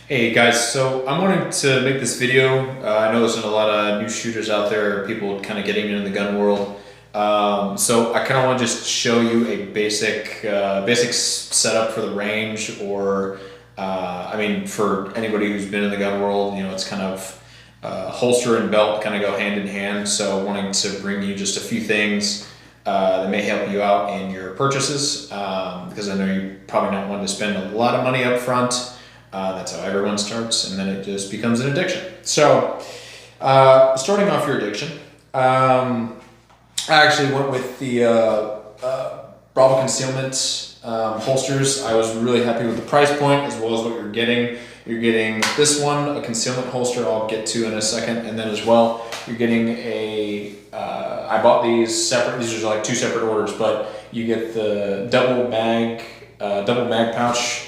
Hey guys, so I'm wanting to make this video. I know there's a lot of new shooters out there, people kind of getting into the gun world. So I kind of want to just show you a basic setup for the range, or I mean, for anybody who's been in the gun world, you know, it's kind of holster and belt kind of go hand in hand. So wanting to bring you just a few things that may help you out in your purchases, because I know you probably not want to spend a lot of money up front. That's how everyone starts, and then it just becomes an addiction. So, starting off your addiction, I actually went with the Bravo Concealment holsters. I was really happy with the price point as well as what you're getting. You're getting this one, a concealment holster, I'll get to in a second, and then as well, you're getting a, I bought these separate, these are like two separate orders, but you get the double mag pouch.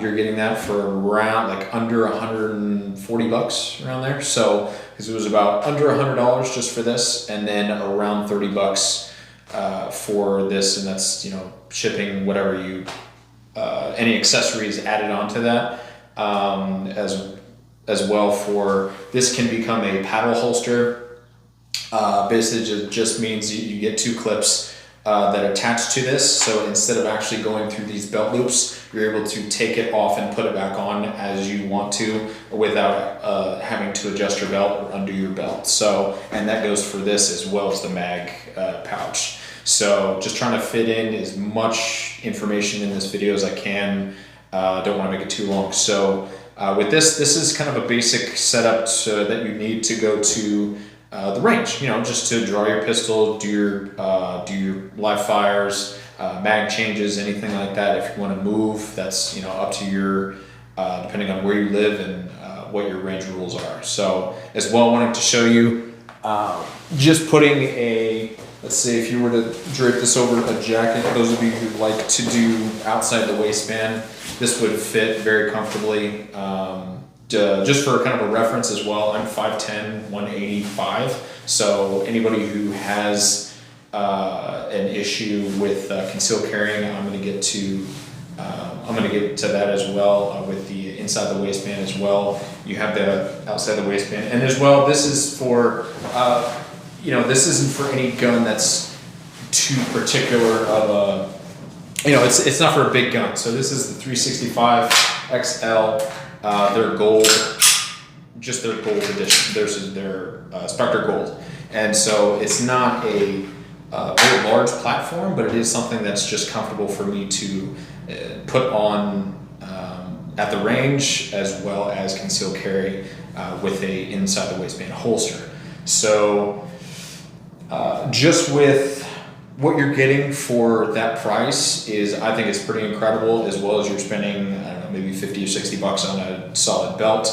You're getting that for around like under 140 bucks around there. So, because it was about under $100 just for this, and then around 30 bucks for this, and that's, you know, shipping, whatever you, any accessories added onto that, as well. For this can become a paddle holster. Basically, it just means you get two clips that attach to this. So instead of actually going through these belt loops, you're able to take it off and put it back on as you want to without having to adjust your belt or undo your belt. So, and that goes for this as well as the mag pouch. So just trying to fit in as much information in this video as I can. Don't want to make it too long. So with this is kind of a basic setup that you need to go to the range, you know, just to draw your pistol, do your live fires, mag changes, anything like that. If you want to move, that's, you know, up to your, depending on where you live and what your range rules are. So as well, I wanted to show you just putting a, let's say if you were to drape this over a jacket, those of you who like to do outside the waistband, this would fit very comfortably. Just for kind of a reference as well, I'm 5'10", 185. So anybody who has an issue with concealed carrying, I'm going to get to that as well with the inside the waistband as well. You have the outside the waistband, and as well, this is for you know, this isn't for any gun that's too particular of a, you know, it's not for a big gun. So this is the 365 XL. Their gold, just their gold edition. There's their Spectre Gold, and so it's not a very large platform, but it is something that's just comfortable for me to put on at the range, as well as concealed carry with a inside the waistband holster. So just with what you're getting for that price is, I think it's pretty incredible, as well as you're spending, I don't know, maybe 50 or 60 bucks on a solid belt.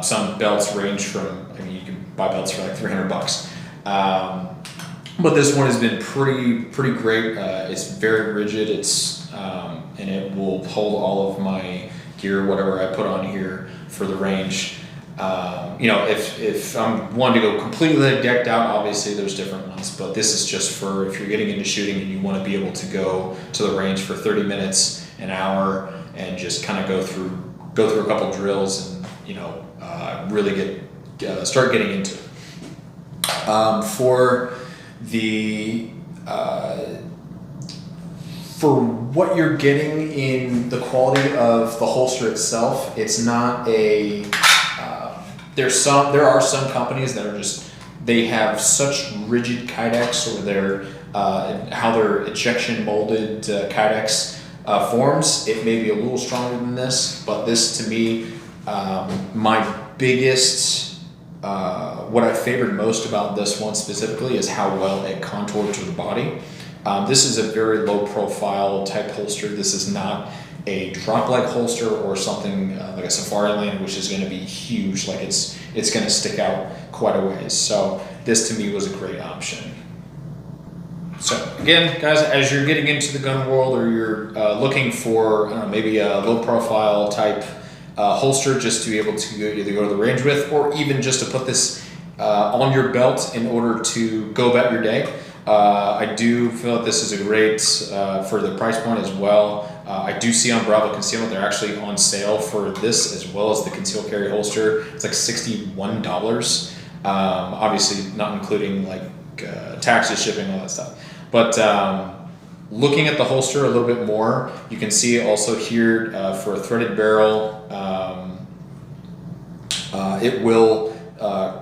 Some belts range from, I mean, you can buy belts for like 300 bucks. But this one has been pretty great. It's very rigid. It's, and it will hold all of my gear, whatever I put on here for the range. You know, if I'm wanting to go completely decked out, obviously there's different ones, but this is just for if you're getting into shooting and you want to be able to go to the range for 30 minutes, an hour, and just kind of go through a couple drills and, you know, really start getting into it. For the for what you're getting in the quality of the holster itself, it's not a there are some companies that are just, they have such rigid kydex, or their how their ejection molded kydex forms. It may be a little stronger than this, but this, to me, my biggest, what I favored most about this one specifically is how well it contoured to the body. This is a very low profile type holster. This is not a drop leg holster or something like a Safari Lane, which is going to be huge. Like it's going to stick out quite a ways. So this to me was a great option. So again, guys, as you're getting into the gun world, or you're looking for maybe a low profile type holster just to be able to either go to the range with, or even just to put this on your belt in order to go about your day, I do feel that this is a great for the price point as well. I do see on Bravo Concealment they're actually on sale for this as well as the concealed carry holster. It's like $61. Obviously not including like taxes, shipping, all that stuff. But looking at the holster a little bit more, you can see also here for a threaded barrel, it will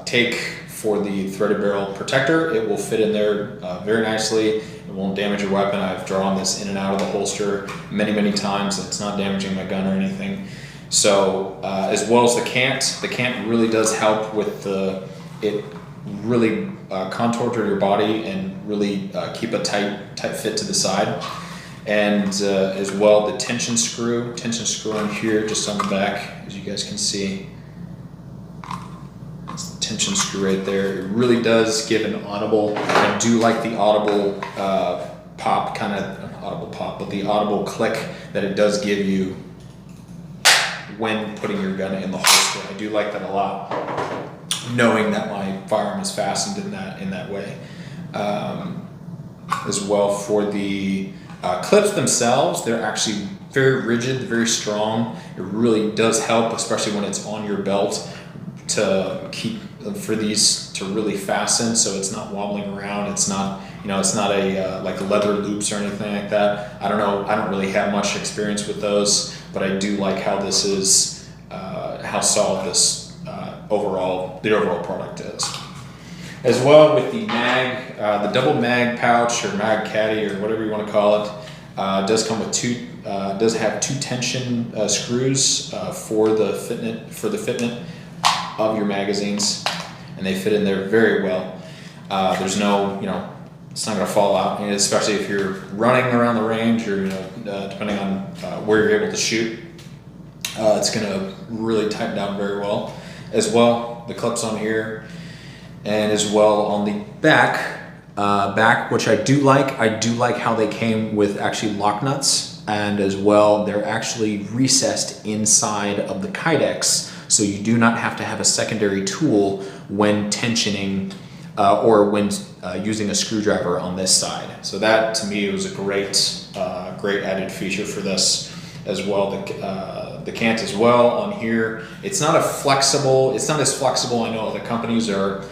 take for the threaded barrel protector. It will fit in there very nicely. It won't damage your weapon. I've drawn this in and out of the holster many times. It's not damaging my gun or anything. So as well as the cant really does help with it really contour to your body and really keep a tight fit to the side. And as well, the tension screw on here, just on the back, as you guys can see. That's the tension screw right there. It really does give an audible, I do like the audible pop, kind of audible pop, but the audible click that it does give you when putting your gun in the holster. I do like that a lot, knowing that my firearm is fastened in that way. As well, for the clips themselves, they're actually very rigid, very strong. It really does help, especially when it's on your belt, to keep for these to really fasten, so it's not wobbling around. It's not, it's not a like leather loops or anything like that. I don't know. I don't really have much experience with those, but I do like how this is, how solid this the overall product is. As well, with the mag, the double mag pouch or mag caddy or whatever you want to call it, does come with does have two tension screws for the fitment of your magazines, and they fit in there very well. There's no, it's not going to fall out, especially if you're running around the range or, depending on where you're able to shoot. It's going to really tighten down very well. As well, the clips on here, and as well on the back, which I do like how they came with actually lock nuts, and as well, they're actually recessed inside of the kydex. So you do not have to have a secondary tool when tensioning or when using a screwdriver on this side. So that, to me, was a great added feature for this as well. The cant as well on here. It's not as flexible. I know other companies are.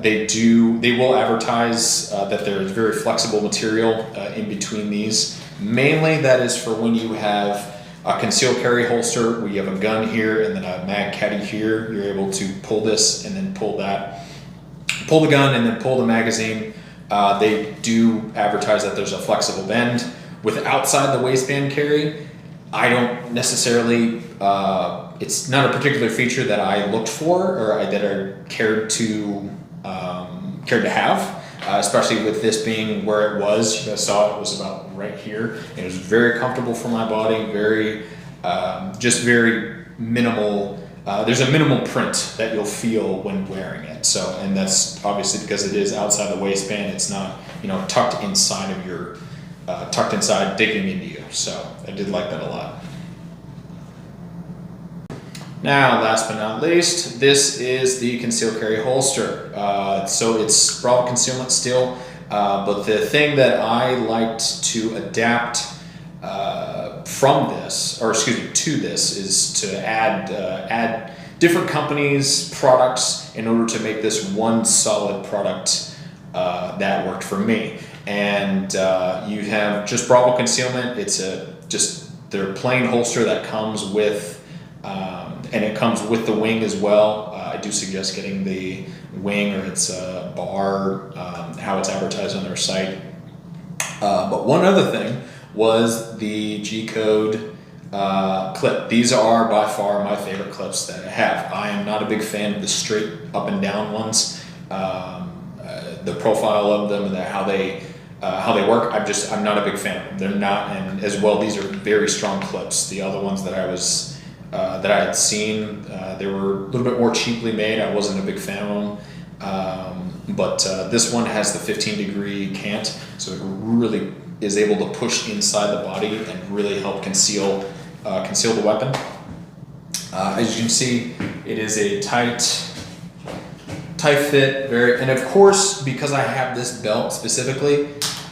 They will advertise that there is very flexible material in between these. Mainly that is for when you have a concealed carry holster where you have a gun here and then a mag caddy here. You're able to pull this and then pull the gun and then pull the magazine. They do advertise that there's a flexible bend. With outside the waistband carry, I don't necessarily, it's not a particular feature that I looked for or that I cared to have. Especially with this being where it was. You guys saw it was about right here. It was very comfortable for my body, just very minimal. There's a minimal print that you'll feel when wearing it. So, and that's obviously because it is outside the waistband. It's not, tucked inside of your, digging into you. So I did like that a lot. Now, last but not least, this is the concealed carry holster. So it's Bravo Concealment still, but the thing that I liked to adapt to this is to add different companies' products in order to make this one solid product that worked for me. And you have just Bravo Concealment. It's just their plain holster that comes with. And it comes with the wing as well. I do suggest getting the wing or its bar, how it's advertised on their site. But one other thing was the G-code clip. These are by far my favorite clips that I have. I am not a big fan of the straight up and down ones. The profile of them and how they work, I'm not a big fan of them. They're not, and as well, these are very strong clips. The other ones that I had seen, they were a little bit more cheaply made. I wasn't a big fan of them, but this one has the 15-degree cant, so it really is able to push inside the body and really help conceal the weapon. As you can see, it is a tight fit, and of course, because I have this belt specifically,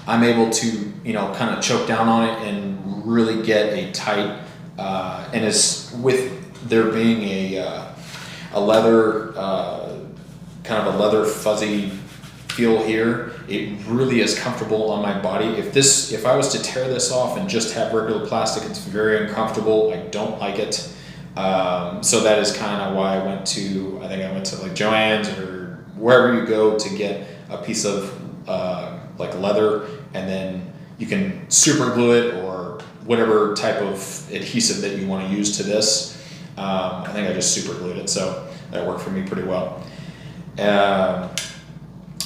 I'm able to kind of choke down on it and really get a tight, and is with there being a leather, kind of a leather fuzzy feel here, it really is comfortable on my body. If I was to tear this off and just have regular plastic, it's very uncomfortable. I don't like it. So that is kind of why I went to like Joann's or wherever you go to get a piece of like leather, and then you can super glue it or whatever type of adhesive that you want to use to this. I think I just super glued it, so that worked for me pretty well.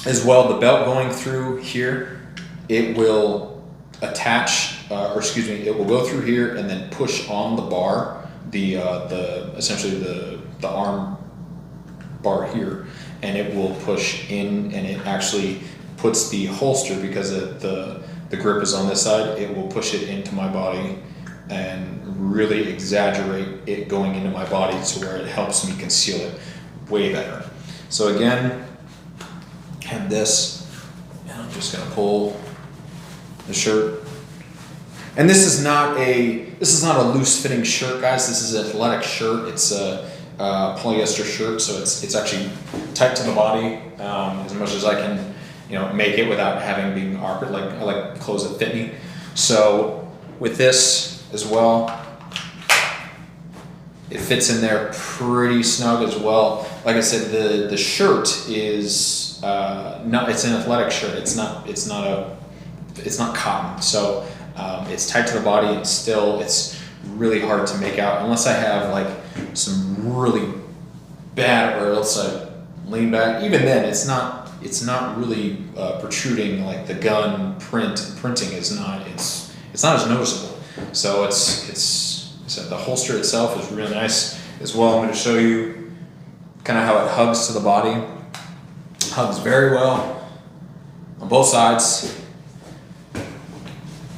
As well, the belt going through here, it will attach, it will go through here and then push on the bar, essentially the arm bar here, and it will push in, and it actually puts the holster, because the grip is on this side, it will push it into my body and really exaggerate it going into my body to where it helps me conceal it way better. So again, I have this, and I'm just gonna pull the shirt. And this is not a loose fitting shirt, guys. This is an athletic shirt. It's a polyester shirt, so it's actually tight to the body, as much as I can, make it without having being awkward. I like clothes that fit me. So with this as well, it fits in there pretty snug as well. Like I said, the shirt is it's an athletic shirt. It's not cotton. So it's tight to the body, and still it's really hard to make out unless I have like some really bad, or else I lean back. Even then, it's not really protruding. Like the gun printing is not. It's not as noticeable. So so the holster itself is really nice as well. I'm going to show you kind of how it hugs to the body. Hugs very well on both sides.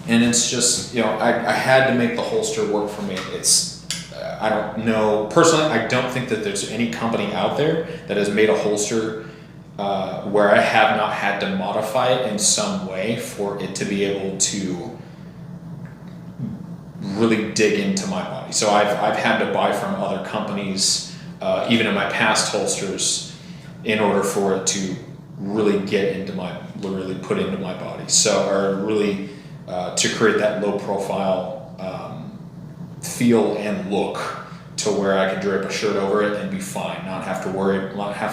And it's just, I had to make the holster work for me. I don't know, personally, I don't think that there's any company out there that has made a holster where I have not had to modify it in some way for it to be able to really dig into my body. So I've had to buy from other companies, even in my past holsters, in order for it to really really put into my body. So, or really to create that low profile feel and look, to where I could drape a shirt over it and be fine, not have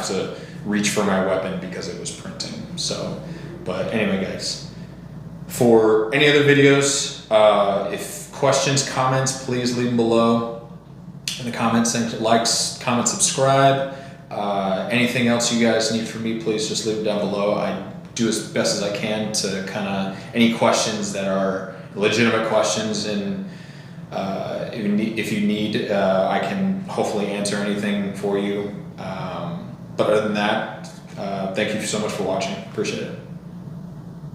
to reach for my weapon because it was printing. So, but anyway, guys, for any other videos, if questions, comments, please leave them below in the comments section. Comment, subscribe. Anything else you guys need from me, please just leave it down below. I do as best as I can to kind of, any questions that are legitimate questions, and if you need, I can hopefully answer anything for you. But other than that, thank you so much for watching. Appreciate it.